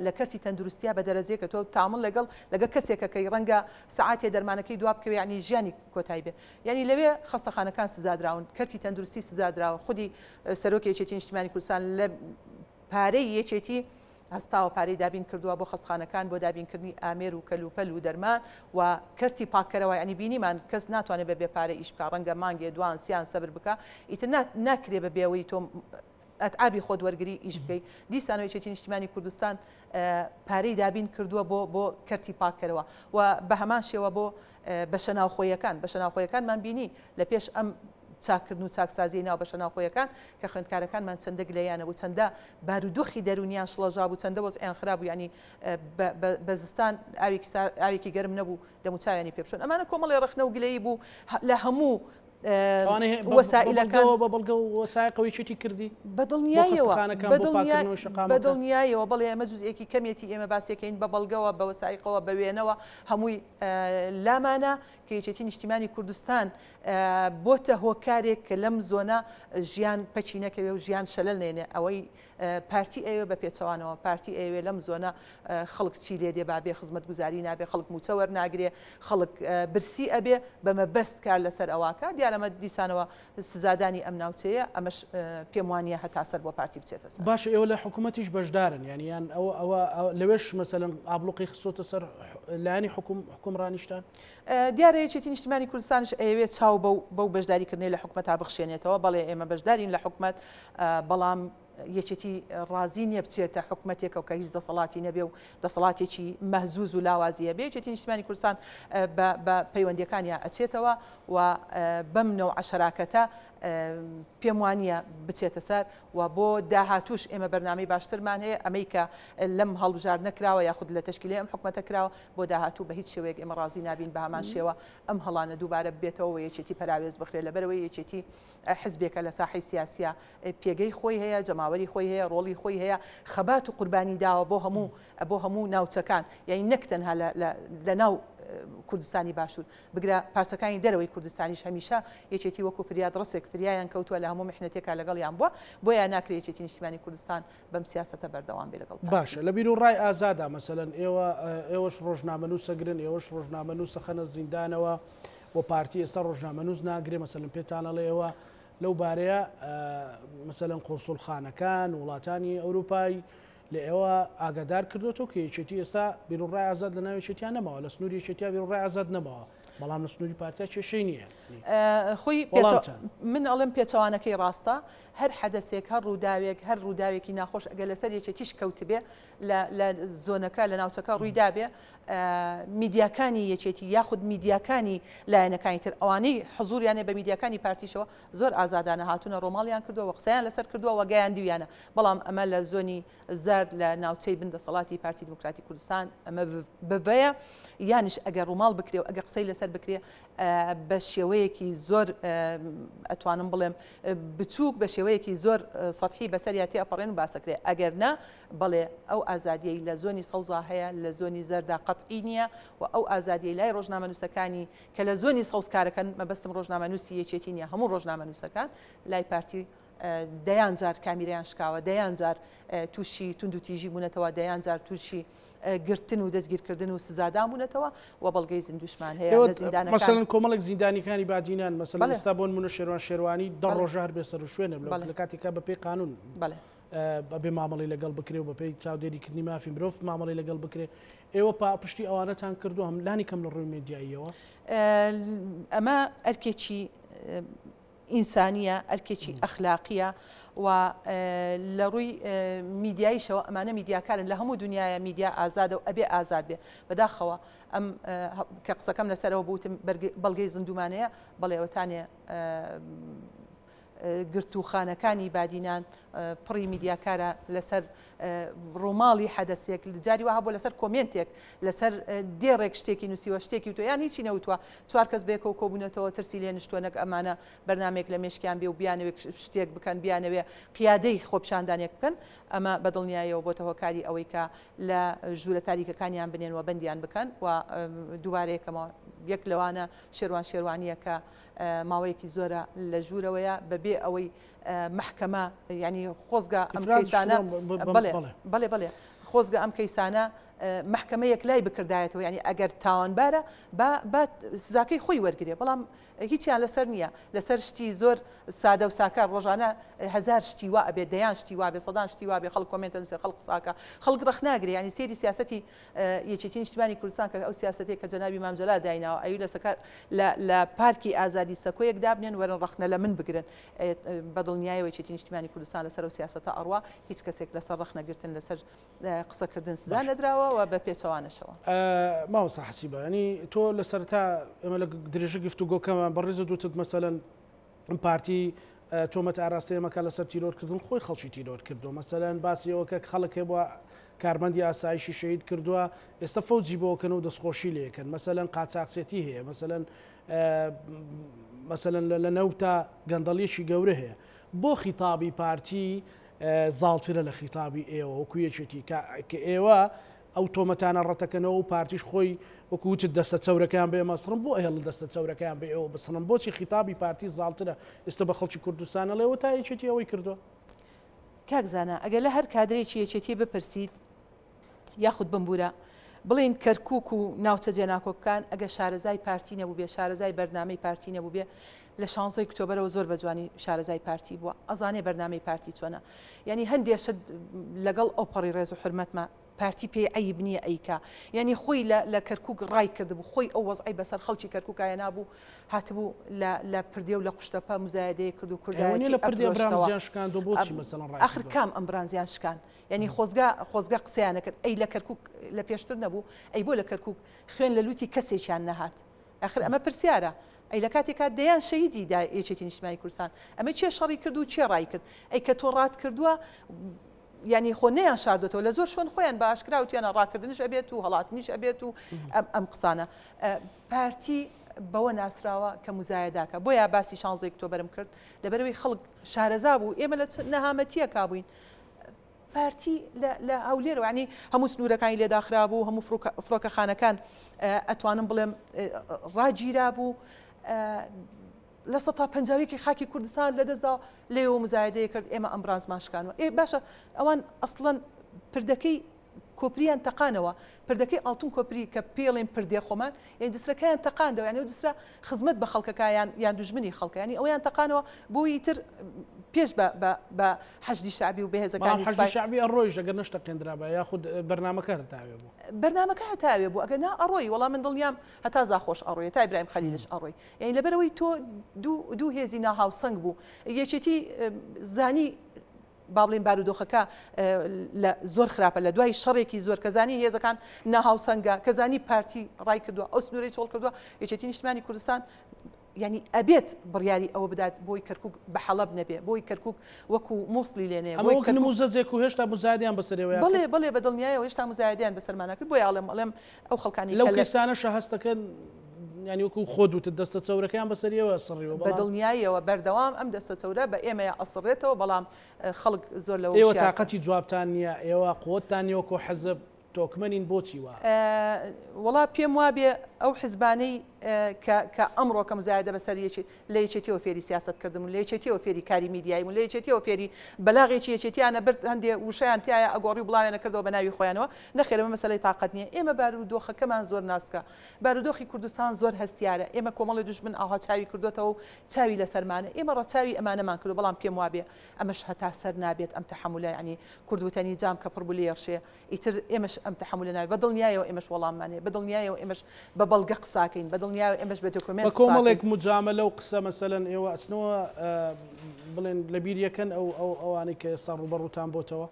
لە کەرتی تەندروستیا بە دەرەجەیەکە تۆ تامل لەگە کەسێکەکەی ڕەنگە سعاتێ دەرمانەکەی دواب بکەوێ ینی ژیانی کۆتایی بێ یعنی لەوێ خەستەخانەکان سزادراون کەرتی تەندروستی سزادراوە خودی سەرۆکی یەکێتی نیشتیمانی کوردستان لە پارەی یەکێتی هەستاوە پارەی دابین کردووە بۆ خەستخانەکان بۆ دابینکردنی ئامێر و کەلوپەل و دەرمان و کەرتی پاکەرەوە ینی بینیمان کەس ناتوانێت بەبێ پارە ئیش بکە ڕەنگە مانگێ دوان سیان سەبر بکە ئیتر ناکرێ بەبێەوەی تۆ ئەتعابی خۆت وەرگری ئیش بکەیت دیسانەوەی یەکێتی نیشتیمانی کوردستان پارەی دابین کردووە بۆ کەرتی پاکەرەوە و بە هەمان شێوە بۆ بەشەناوخۆیەکانمان بینی لە پێش ئەم چاکردن و چاکسازی ناو بەشە ناوخۆیەکان کە خوێندکارەکانمان چەندە گلەیانە بوو چەندە بارودۆخی دەرونیان شڵەژا بوو چەندە وەز ئەیان خراب بوو ینی بە زستان ئاوێکی گەرم نەبوو دەموچاویانی پێ بچۆن ئەمانە کۆمەڵی ڕخنە و گلەیی بوو لە هەموو وەسائلەکە بە بەڵگە و وەسایقەوەی چێتی کردی بەدڵنیایەوە بەڵێ ئەمە جوزئێکی کەمێتی ئێمە باسیەکەین بە بەڵگەوە بە وەسایقەوە بە وێنەوە هەمووی لامانە کە یەکێتی نیشتیمانی کوردستان بۆتە هۆکارێک کە لەم زۆنە ژیان پەچی نەکەوێ و ژیان شەلەل نێنێ ئەوەی پارتی ئەوێ بە پێچەوانەوە پارتی ئەوێ لەم زۆنە خەڵک چی لێ دێ بابێ خزمەت گوزاری نابێ خەڵک موچە وەرناگرێ خەڵک برسی ئەبێ بەمە بەست کار لەسەر ئەواکە دیارەمە دیسانەوە سزادانی ئەم ناوچەیە ئەمەش پێم وانیە هەتا سەر بۆ پارتی بچێتە سەر باش ئێوە لە حکوومەتیش بەشدارن یانیان ئەوە لەوێش مەسەلەن ئابلوقی خستۆتە سەر لایانی حکومڕانیشتان دیارە یەکێتی نیشتیمانی کوردستانش ئەوێ چاو بەو بەشداریکردنی لە حکوومەتا بخشێنێتەوە بەڵێ ئێمە بەشدارین لە حکوومەت بەڵام یەکێتی ڕازی نییە بچێتە حکوومەتێکە و کە هیچ دەسەڵاتی نەبێ و دەسەڵاتێکی مەهزوز و لاوازیە بێ یەکێتی نیشتیمانی کوردستان بە پەیوەندیەکانیان ئەچێتەوە و بەم نەوع عەشەراکەتە پێم وانیە بچێتە سەر و بۆ داهاتوش ئێمە بەرنامەی باشترمان هەیە ئەمەی کە لەم هەڵبژار نەکراوە یاخود لە تەشکیلەی ئەم حکوومەتە کراوە بۆ داهاتوو بە هیچ شێوەیەک ئێمە ڕازی نابین بە هەمان شێوە ئەم هەڵانە دووبارە بێتەوە یەکێتی پەراوێز بخرێ لەبەرەوەی یەکێتی حزبێکە لە ساحەی سیاسیە پێگەی خۆی هەیە جەماوەری خۆی هەیە ڕۆڵی خۆی هەیە خەبات و قوربانی داوە بۆ هەموو ناوچەکان یعنی نەک تەنها لە ناو کوردستانی باشوور بگرە پارچەکانی دەرەوەی کوردستانیش هەمیشە یەکێتی وەکو فریاد ڕستێک فریایان کەوتووە لە هەموو محنەتێکا لەگەڵیان بووە بۆیان ناکرێت یەکێتی نیشتیمانی کوردستان بەم سیاسەتە بەردەوام بێ لەگەڵ باشە لە بیر و ڕای ئازادا مەسەلەن ئێوەش ڕۆژنامەنووسەگرن ئێوەش ڕۆژنامەنووسە خەنە زیندانەوە بۆ پارتی ئێستا ڕۆژنامەنووس ناگرێ مەسەلەن پێتانە لێەوە لەو بارەیە مەسەلەن قۆسوڵخانەکان وڵاتانی ئەوروپای لە ئێوە ئاگادار کردوەوە کە یەکێتی ئێستا بیرڕای ئازاد لە ناوێکێتیان نەماوە لە سنووری یەکێتیا بیرڕای ئازاد نەماوە بەڵام لە سنووری پارتیا کێشەی نییە خۆی من ئەڵم پێچەوانەکەی ڕاستە هەر حەدەسێک هەر ڕووداوێکی ناخۆش ئەگە لەسەر یەکێتیش کەوت بێ لە زۆنەکە لە ناوچەکە ڕوویدا بێ میدیاکانی یەکێتی یاخود میدیاکانی لایەنەکانی تر ئەوانەی حزوریانێ بە میدیاکانی پارتیشەوە زۆر ئازادانە هاتوونە ڕۆماڵیان کردووە قسەیان لەسەر کردووە وەگەیان دیویانە بەڵام ئەمە لە زۆنی زارد لە ناوچەی بندەسەڵاتی پارتی دموکراتی کوردستان ئەمە بڤەیە یانش ئەگەر ڕووماڵ بکرێ و ئەگە قسەی لەسەر بکرێ بە شێوەیەکی زۆر ئەتوانم بڵێم بچووک بە شێوەیەکی زۆر سەدحی بەسەریاتی ئەپەڕێن و باسەکرێ ئەگەر نا بڵێ ئەو ئازادیەی لە زۆنی سەوزا هەیە لە زۆنی زەردا قەتعی نییە و ئەو ئازادیەی لای ڕۆژنامەنووسەکانی کە لە زۆنی سەوزکارەکەن مەبەستم ڕۆژنامەنووسی یەکێتی نییە هەموو ڕۆژنامەنووسەکان لای پارتی دەیان جار کامیریان شکاوە دەیان جار تووشی تونند و تیژی بوونەتەوە دەیان جار تووشی گرتن و دەستگیرکردن و سزادان بوونەتەوە و بەڵگەی زیندوشمان هەیە لە زیندانەکان مەسەڵەن کۆمەڵێک زیندانیەکانی بادینان مەسەڵەن ئێستا بۆ نمونە شێروانی دە ڕۆژە هەر بێ سەر و شوێنە لە کاتێکا بە پێی قانون بەبێ مامەڵی لەگەڵ بکرێ و بەپێی چاودێریکردنی مافی مرۆڤ مامەڵی لەگەڵ بکرێ ئێوە پشتی ئەوانەتان کردو هەم لانی کەم لە ڕووی مێدیاییەوە ئەمە ئەرکێکی ئینسانیە ئەرکێکی ئەخلاقیە و لە ڕووی میدیاییشەوە ئەمانە میدیاکارن لە هەموو دنیاە میدیا ئازادە و ئەبێ ئازاد بێ بەداخەوە ئەم کە قسەکەم لەسەرەوە بوتم بەڵگەی زیندومانەیە بەڵێوەتانێ گرتوخانەکانی بادینان پڕی میدیاکارە لەسەر ڕۆماڵی حەدەسێک جاری وها بۆ لەسەر کۆمنتێک لەسەر دێڕێک شتێکی نووسیوە شتێکی وتۆ یان هیچی نەوتوە چوار کەس بێکەوە کۆبوونەتەوە ترسی لێ نشتوەنەک ئەمانە بەرنمێک لە مێشکیان بێ و بیانەوێت شتێک بکەن بیانەوێ قیادەی خۆپشاندانێک بکەن ئەمە بەدڵنیایەوە بۆتە هۆکاری ئەوەی کە لە ژوورە تاریکەکانیان بنێن و بەندیان بکەن و دووارەیەکەمەوە یەک لەوانە شێروانیە کە ماوەیەکی زۆرە لە ژوورەوەیە بەبێ ئەوەی محکەمە ینی خۆزگە ئەم کەیسانە بەڵێ خۆزگە ئەم کەیسانە محکەمەیەک لای بکردایەتەوە ینی ئەگەر تاوانبارە بە سزاکەی خۆی وەرگێ بەڵام هیچیان لەسەر نییە لەسەر شتی زۆر سادە و ساکار ڕۆژانە هزار شتی وا ئەبێ دەیان شتی وابێ سەدان شتی وابێ خەڵک کۆمنتە نووسێ خەڵک ساکە خەڵک ڕخ ناگرێ ینی سێری سیاسەتی یەکێتی نیشتیمانی کوردستان کە ئەو سیاسەتێک کە جەنابی مامجەلال دایناوە ئەوی لەسەر لە پارکی ئازادی سەکۆیەک دابنێن وەرن ڕخنە لە من بگرن بەدڵنیایەوە یەکێتی نیشتیمانی کوردستان لەسەر و سیاسەتە ئەڕوا هیچ کەسێک لەسەر ڕخنەگرتن لەسەر قسەکردن سزا نەدراوە و بە پێچەوانەشەوە ماوەسا حەسیبە ینی تۆ لە سەرتا ئێمە لە درێژە گفتوگۆکەمە بەڕێزە دوتت مەسەلەن پارتی تۆمەت ئاراستەیەمەکە لەسەر تیرۆرکردن خۆی خەڵکی تیرۆر کردو مەسەلەن باسیەوە کە خەڵک بووە کارمەندی ئاسایشی شەهید کردووە ئێستا فەوجی بۆکەن و دەستخۆشی لێکن مەسەلەن قاچاقچێتی هەیە مەسەلەن لە نەوتا گەندەڵیەکی گەورە هەیە بۆ خیتابی پارتی زاڵترە لە خیتابی ئێوە وەکو یەکێتی کە ئێوە ئەو تۆمەتانە ڕەتەکەنەوە و پارتیش خۆی وەکووتت دەستە چەورەکان بێ مەسرم بۆ هێڵ دەستە چەورەکان بێ ئەوە بسڕم بۆچی خیتابی پارتی زاڵترە ئێستا بە خەڵکی کوردستانە لێەوە تا یەکێتی ئەوەی کردووە کاکزانە ئەگەر لە هەر کادرێکی یەکێتی بپرسید یاخود بمبورە بڵین کەرکووک و ناوچە جێناکۆکان ئەگە شارەزای پارتی نەبوو بێ شارەزای بەرنامەی پارتی نەبوو بێ لە 16 ئۆکتۆبرەوە زۆر بە جوانی شارەزای پارتی بووە ئەزانێ بەرنامەی پارتی چۆنە یعنی هەندێشت لەگەڵ ئۆپەڕی ڕێز و حرمەتمە پارتی پێ عیب نییە ئەیکا یعنی خۆی لە کەرکووک ڕای کردبوو خۆی ئەو وەزعی بەسەر خەڵکی کەرکووکایە نابوو هاتبوو لە پردێ و لە قوشتەپە مزایدەیە کرد و کوردانی ئەخر کام ئەم برانزیان شکان یعنی خۆزگا قسەیانە کرد ئەی لە کەرکووک لە پێشتر نەبوو ئەی بۆ لە کەرکووک خوێن لە لوتی کەسێکیان نەهات ئەخر ئەمە پرسیارە ئەی لە کاتێکا دەیان شەهیدی دا یەکێتی نیشتیمانی کوردستان ئەمە چێ شەڕی کرد و چێ ڕای کرد ئەی کە تۆ ڕات کردووە ینی خۆ نەیان شاردێتەوە لە زۆر شوێن خۆیان باشکرا و تویانە ڕاکردنش ئەبێت و هەڵاتنیش ئەبێت و ئەم قسانە پارتی بەوە ناسراوە کە مزایداکە بۆیە باسی 16 ئۆکتۆبرم کرد لەبەرەوەی خەڵک شارەزا بوو ئێمە لە نەهامەتیە کابووین پارتی لە هەولێرەوە ینی هەموو سنوورەکانی لێداخرا بوو هەموو فڕۆکەخانەکان ئەتوانم بڵێم ڕاگیرا بوو لە 150 خاکی کوردستان لەدەستدا لێەوە مزایدەیە کرد ئێمە ئەم برانزماشکانەوە باشە ئەوان ئەسڵەن پردەکەی کۆپریان تەقانەوە پردەکەی ئاڵتون کۆپری کە پێڵێن پردێ خۆمان یان دەستەکەیان تەقاندەوە یانی دەسترا خزمەت بە خەڵکەکان یان دوژمنی خەڵکە ینی ئەویان تەقانەوە بۆی تر پێش بە حەشدی شعبی و بەهێزەکانی حەشدی شعبی ئەڕۆیش ئەگەر نەشتەقێنرابە یاخود بەرنامەکە هەتاوێ بوو بەرنامەکە هەتاوێ بوو ئەگەر نا ئەڕۆی وەڵام من دڵنیام هەتا زاخۆش ئەڕۆی تا ئیبراهیم خەلیلش ئەڕۆی یعنی لەبەرەوەی تۆ دوو هێزی ناهاوسەنگ بوو یەکێتی زانی با بڵین بارودۆخەکە زۆر خراپە لە دوای شەڕێکی زۆر کەزانی هێزەکان ناهاوسەنگە کەزانی پارتی ڕای کردووە ئەو سنوورەی چۆڵ کردووە یەکێتی نیشتمانی کوردستان ینی ئەبێت بڕیاری ئەوە بدات بۆی کەرکووک بە حەڵەب نەبێ بۆی کەرکووک وەکو مووسڵی لێنێ موزەجێک و هێشتا مزادیان بەسەرەوە بڵێ بەدڵنیایەوە هێشتا مزایدیان بەسەرمانە کرد بۆی ئەڵێم ئەو خەڵکانی لەو کەسانەشە هەستەکەن ینی وەکو خۆدوتە دەستە چەورەکەیان بەسەریەوە ئەسڕیەوە بەدڵنیایەوە بەردەوام ئەم دەستە چەورە بە ئێمەیە ئەسڕێتەوە بەڵام خەڵک زۆر لەوە ئێوە تااقەتی جوابتان نییە ئێوە قوتان نیوەکۆ حەزب تۆکمەنین بۆچی وە وڵا پێم وابێ ئەو حزبانەی کە ئەمڕۆ کەم زایدە بەسەر لە یەکێتیەوە فێری سیاستکردم لە یەکێتیەوە فێری کاری میدیایی لە یەکێتیەوە فێری بەلاغێکی یەکێتیانە برد هەندێ وشیان تایە ئەگۆڕی بڵاوێنە کردەوە بە ناوی خۆیانەوە نەخێرەمە مەسەلەی تااقەت نییە ئێمە بارودۆخەکەمان زۆر ناسکە بارودۆخی کوردستان زۆر هەستیارە ئێمە کۆمەڵی دوژمن ئاها چاوی کردوێتەوە و چاوی لەسەرمانە ئێمە ڕەچاوی ئەمانەمان کردو بەڵام پێم وابێ ئەمەش هەتا سەر نابێت ئەم تەحملە ینی کوردوتەنی جام کە پڕ بوو لە یەرشێ ئیتر ئێمەش ئەم تەحملە ناوێت بەدڵنیایەوە ئێمەش وەڵاممانێ بەدڵنیایەوە ئێمەش بە بەڵگە قساکەین بەدڵنیایەوە ئێمەش بە بە کۆمەڵێک مجاملە و قسە مەسەلەن ئێوە ئەچنەوە بڵێن لە بیریەکەن ئەوانەی کە ئێستا ڕوبەڕووتان بۆتەوە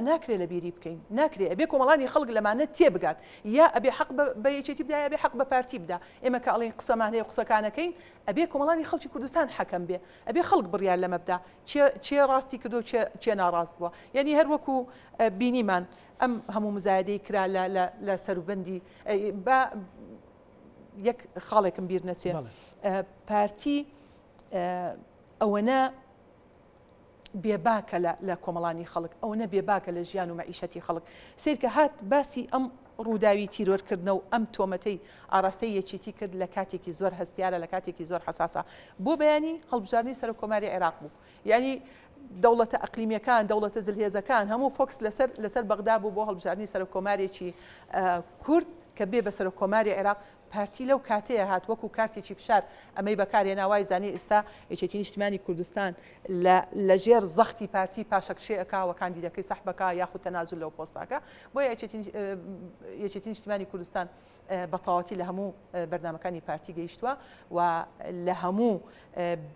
ناکرێت لە بیری بکەین ناکرێت ئەبێ کۆمەڵانی خەڵک لەمانە تێبگات یا ئەبێ حەق بە یەکێتی بدا ئەبێ حەق بە پارتی بدا ئێمە کە ئەڵێن قسەمان هەیە قسەکانەکەین ئەبێ کۆمەڵانی خەڵکی کوردستان حەکەم بێ ئەبێ خەڵک بڕیار لەمە بدا چێ ڕاستی کردو چێ ناڕاست بووە یعنی هەر وەکو بینیمان ئەم هەموو مزایدەی کرا لە سەروبەندی یەک خاڵێکم بیر نەچێ پارتی ئەوەنە بێباکە لە کۆمەڵانی خەڵک ئەوەنە بێباکە لە ژیان و مەعیشەتی خەڵک سیرکە هات باسی ئەم ڕووداوی تیرۆرکردنە و ئەم تۆمەتەی ئاراستەی یەکێتی کرد لە کاتێکی زۆر هەستیارە لە کاتێکی زۆر حساسە بۆ بەیانی هەڵبژاردننی سەر کۆماری عێراق بوو یعنی دەوڵەتە ئەقلیمیەکان دەوڵەتە زلهێزەکان هەموو فۆکس لەسەر بەغدا بوو بۆ هەڵبژاردننی سەر کۆمارێکی کورد کە بێ بەسەر کۆماری عێراق پارتی لەو کاتەیە هات وەکو کارتێکی فشار ئەمەی بەکارێ ناوای زانی ئێستا یەکێتی نیشتیمانی کوردستان لە ژێر زەختی پارتی پاشەکشەیەکەوە کاندیدەکەی سەحبەکە یاخود تەنازل لەو پۆستاکە بۆ یەکێتی نیشتیمانی کوردستان بەتەواوەتی لە هەموو بەرنامەکانی پارتی گەیشتووە و لە هەموو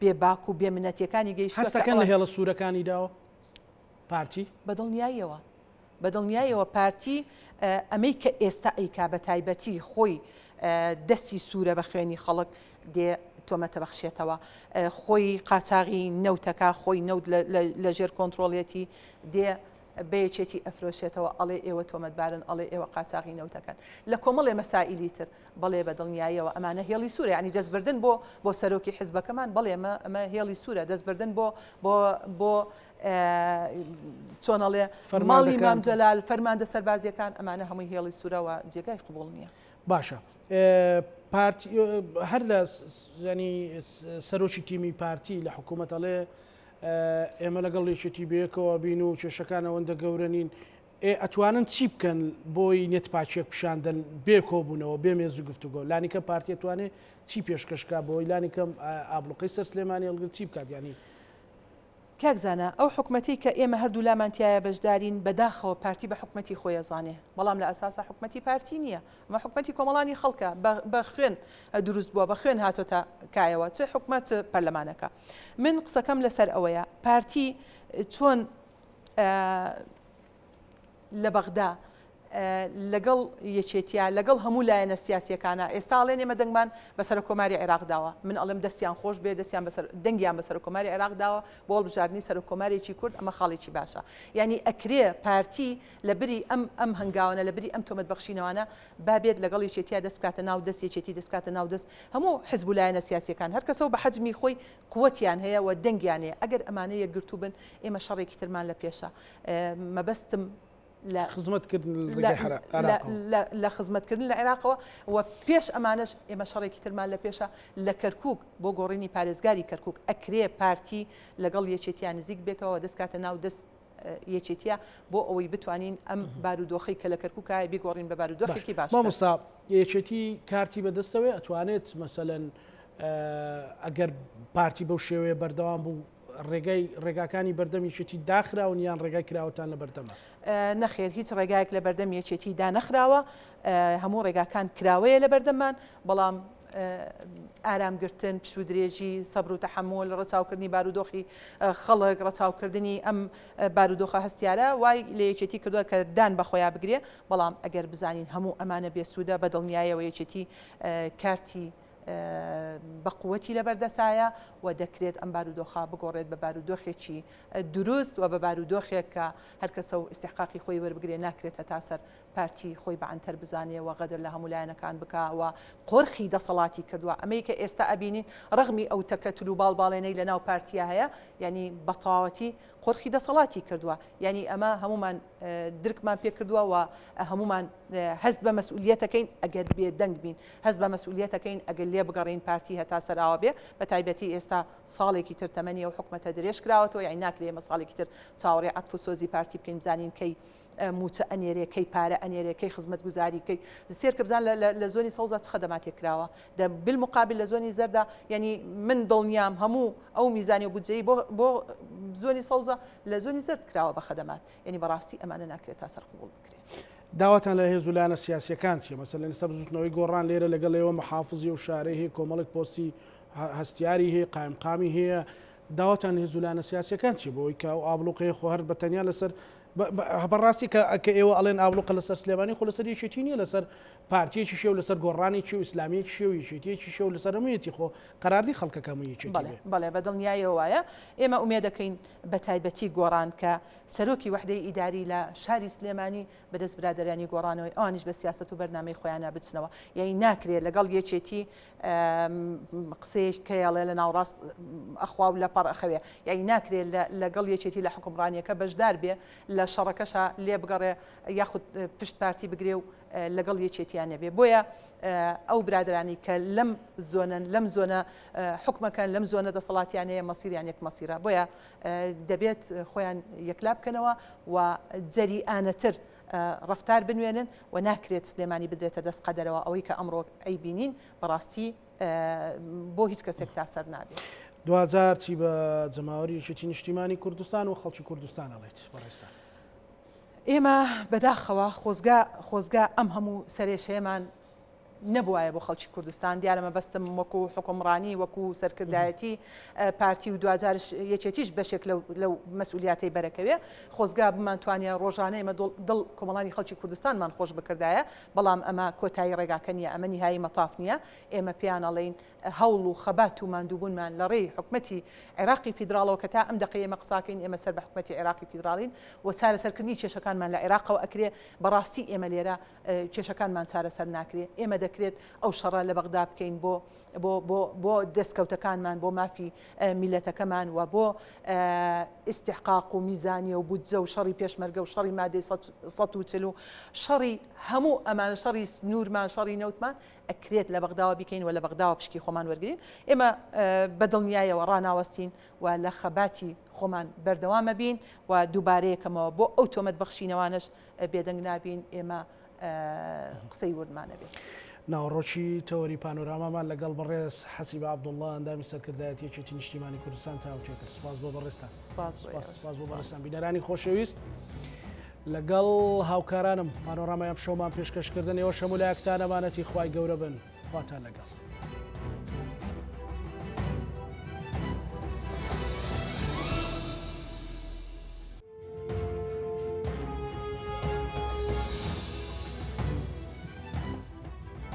بێباک و بێمنەتیەکانی گەیشتووە هەستەکەن لە هێڵە سوورەکانی داوە پارتی بەدڵنیایەوە پارتی ئەمەی کە ئێستا ئەیکا بە تایبەتی خۆی دەستی سوورە بە خوێنی خەڵک دێ تۆمەتە بەخشێتەوە خۆی قاچاغی نەوتەکە خۆی نەوت لە ژێر کۆنتترۆڵێتی دێ بەیەکێتی ئەفرۆشێتەوە ئەڵێ ئێوە تۆمەتبارن ئەڵێ ئێوە قاچاغی نەوتەکەن لە کۆمەڵێ مەسائیلی تر بەڵێ بەدڵنیایەوە ئەمانە هێڵی سوورە ینی دەستبردن بۆ سەرۆکی حیزبەکەمان بەڵێ ئەمە هێڵی سوورە دەستبردن بۆ چۆنەڵێ ماڵی مام جەلال فەرماندە سەربازیەکان ئەمانە هەمووی هێڵی سوورەوە جێگای قبوڵ نییە باشە هەر لە ینی سەرۆکی تیمی پارتی لە حکوومەتەڵێ ئێمە لەگەڵ یەکێتی بەیەکەوە بین و کێشەکان ئەوەندە گەورەنین ئەتوانن چی بکەن بۆی نێتپاچێک پیشاندن بێ کۆبوونەوە بێ مێزوو گفتوگۆ لانیکە پارتی ئەتوانێت چی پێشکەشکا بۆی لانیکەم ئابلوقەی سەر سلێمانی هەڵگر چی بکات ینی کاکزانە ئەو حکومەتی کە ئێمە هەردوو لامانتیایە بەشدارین بەداخەوە پارتی بە حکومەتی خۆی زانێ بەڵام لە ئەساسا حکومەتی پارتی نییە ئەمە حکومەتی کۆمەڵانی خەڵکە بە خوێن دروست بووە بە خوێن هاتۆتە کایەوە چه حکومەت پەرلەمانەکە من قسەکەم لەسەر ئەوەیە پارتی چۆن لە بەغدا لەگەڵ یەکێتیە لەگەڵ هەموو لایەنە سیاسیەکانە ئێستا ئەڵێن ئێمە دەنگمان بەسەر کۆماری عێراق داوە من ئەڵێم دەستیان خۆش بێ دەنگیان بەسەر کۆماری عێراق داوە بۆ هەڵبژاردننی سەر کۆمارێکی کورد ئەمە خاڵێکی باشە یعنی ئەکرێ پارتی لە بری ئەم هەنگاوانە لە بری ئەم تۆمەتبەخشینەوەانە بابێت لەگەڵ یەکێتیە دەست بکاتە ناو دەست یەکێتی دەستکاتە ناو دەست هەموو حزب و لایەنە سیاسیەکان هەر کەسەوە بە حەجمی خۆی قووەتیان هەیە و دەنگیان هەیە ئەگەر ئەمانە یەکگرتوو بن ئێمە شەڕێکی ترمان لە پێشە مەبەستم لە خزمەتکردن لە عێراقەوە و پێش ئەمانش ئێمە شەڕێکی ترمان لە پێشە لە کەرکووک بۆ گۆڕینی پارێزگاری کەرکووک ئەکرێ پارتی لەگەڵ یەکێتیان نزیک بێتەوە دەستکاتە ناو دەست یەکێتیە بۆ ئەوەی بتوانین ئەم بارودۆخی کە لە کەرکووکە بیگۆڕین بە بارودۆخێکی باش. مامۆستا یەکێتی کارتی بەدەستەوەی ئەتوانێت مەسەلەن ئەگەر پارتی بەو شێوەیە بەردەوام بوو ڕێگاکانی بەردەم یەکێتی داخراون یان ڕێگای کراوەتان لە بەردەمە؟ نەخێر هیچ ڕێگایەک لە بەردەم یەکێتی دانەخراوە، هەموو ڕێگاکان کراوەیە لە بەردەممان، بەڵام ئارامگرتن، پشودرێژی، سەبر و تەحمل، ڕەچاوکردنی بارودۆخی خەڵک، ڕەچاوکردنی ئەم بارودۆخە هەستیارە وای لە یەکێتی کردووە کە دان بەخۆیان بگرێ، بەڵام ئەگەر بزانین هەموو ئەمانە بێسوودە بە دڵنیایەوە یەکێتی کارتی بە قووەتی لەبەردەسایە و دەکرێت ئەم بارودۆخە بگۆڕێت بە بارودۆخێکی دروست و بە بارودۆخێک کە هەر کەسە و ئیستحقاقی خۆی وەربگرێ ناکرێتە تا سەر پارتی خۆی بەعنتەر بزانێ و غەدر لە هەموو لایەنەکان بکەوە قۆرخی دەسەڵاتی کردووە. ئەمەی کە ئێستا ئەبینین ڕغمی ئەو تەکەتل و باڵباڵێنەی لە ناو پارتیە هەیە، یعنی بەتەواوەتی قۆرخی دەسەڵاتی کردووە، یعنی ئەمە هەمومان درکمان پێ کردووە و هەمومان هەست بە مەسئولیەتەکەین ئەگەر بێدەنگ بین، هەست بە مەسئولیەتەکەین ئەگەر لێ بگەڕین پارتی هەتا سەراوە بێ، بە تایبەتی ئێستا ساڵێکی تر تەمەنی ئەو حکومەتە درێژ کراوەتەوە، یعنی ناکرێ ئێمە ساڵێکی تر چاوەڕێ عەتف و سۆزی پارتی بکەین بزانین کەی موچە ئەنێرێ، کەی پارە ئەنێرێ، کەی خزمەت گوزاری، کەی سێر کە بزان لە زۆنی سەوزە چ خەدەماتێک کراوە، بالمقابل لە زۆنی زەردا، یعنی من دڵنیام هەموو ئەو میزانی و بودجەی بۆ زۆنی سەوزە لە زۆنی زرد کراوە بە خەدەمات، یعنی بەڕاستی ئەمانە ناکرێت تا سەر قبول بکرێت. داواتان لە هێز و لایەنە سیاسیەکان چیە؟ مەسەلەن ئێستا بزوتنەوەی گۆڕان لێرە لەگەڵ ئێوە محافزی و شارەی هەیە، کۆمەڵێک پۆستی هەستیاری هەیە، قایمقامی هەیە، داواتان لە هێز و لایەنە سیاسیەکان چیە بۆ ئەوەی کە ئەو ئابلوقەیە خۆ هەر بەتەنیا لەسەر بەڕاستی کە ئێوە ئەڵێن ئابلوقە لەسەر سلێمانی خۆ لەسەر یەکێتی نییە، لەسەر پارتیەکی شێو، لەسەر گۆڕانێکی و ئیسلامیەکی شێو، یەکێتیەکی شێو، لەسەر هەموویەتی خۆ قەراردی خەڵکەکەم یەکێتی بێ. بەڵێ بە دڵنیایەوە وایە. ئێمە ئومێد دەکەین بە تایبەتی گۆڕان کە سەرۆکی وحدەی ئیداری لە شاری سلێمانی بەدەست برادەرانی گۆڕانەوەی ئەوانیش بە سیاست و بەرنامەی خۆیانە بچنەوە، یعنی ناکرێت لەگەڵ یەکێتی قسەیەک کەیاڵێ لە ناوڕاست ئەخوا و لە پەڕ ئەخەوێ، یعنی ناکرێت لەگەڵ یەکێتی لە حکومڕانیەکە بەشدار بێ لە شەڕەکەشە لێ بگەڕێ یاخود پشت پارتی بگرێ و لەگەڵ یەکێتیان نەبێ. بۆیە ئەو برادرانی کە لەم زۆنن لەم زۆنە حکومەکان لەم زۆنە دەسەڵاتیانەیە مەسیریان یەک مەسیرە، بۆیە دەبێت خۆیان یەکلا بکەنەوە و جەریئانەتر ڕفتار بنوێنن و ناکرێت سلێمانی بدرێتە دەست قەدەرەوە ئەوەی کە ئەمڕۆ ئەیبینین بەڕاستی بۆ هیچ کەسێک تاسەر نابێت. 2000 چی بە جەماوەری یەکێتی نیشتیمانی کوردستان و خەڵکی کوردستان ئەڵێت بەڕێستان؟ ئێمە بەداخەوە خۆزگا ئەم هەموو سەرێشەیەمان نەبووایە بۆ خەڵکی کوردستان، دیارە مەبەستم وەکو حکومڕانی وەکو سەرکردایەتی پارتی و دوجارش یەکێتیش بەشێک لەو مەسئولیاتی بەرەکەوێ، خۆزگا بمانتوانە ڕۆژانە ئێمە دڵ کۆمەڵانی خەڵکی کوردستانمان خۆش بکردایە، بەڵام ئەمە کۆتایی ڕێگاکە نیە، ئەمە نهایی مەتاف نییە. ئێمە پێیان ئەڵێین هەوڵ و خەبات و ماندووبوونمان لە ڕێی حکومەتی عێراقی فیدراڵەوە کە تا ئەم دقەیە ئێمە قساکەین ئێمە سەر بە حکومەتی عێراقی فیدراڵین و چارەسەرکردنی کێشەکانمان لە عێراقەوە ئەکرێ، بەڕاستی ئێمە لێرە کێشەکانمان چارەسەر ناکرێ. ئێمە دەکرێت ئەو شەڕە لە بەغدا بکەین بۆ دەستکەوتەکانمان، بۆ مافی میلەتەکەمان و بۆ ئیستحقاق و میزانی و بودجە و شەڕی پێشمەرگە و شەڕی مادەی 140 شەڕی هەموو ئەمانە، شەڕی نورمان، شەڕی نەوتمان ئەکرێت لە بەغداوە بیکەین و لە بەغداوە پشکی خۆمان وەرگین. ئێمە بەدڵنیایەوە ڕاناوەستین و لە خەباتی خۆمان بەردەوامە بین و دووبارەیەکەمەوە بۆ ئەو تۆمەت بەخشینەوانش بێدەنگ نابین، ئێمە قسەی وردمانە بێت. ناوڕۆکی تەوەری پانۆرامامان لەگەڵ بەڕێز حەسیب عەبدوڵڵا ئەندامی سەرکردایەتی یەکێتی نیشتیمانی کوردستان تاوتێ کرد. سپاس بۆ بەڕێستان. سپاس بۆ بەڕێستان. بینەرانی خۆشەویست، لەگەڵ هاوکارانم پانۆرامای ئەم شەومان پێشکەشکردنەوە شەمولایەکتان ئەمانەتی خوای گەورە بن. خواتان لەگەڵ.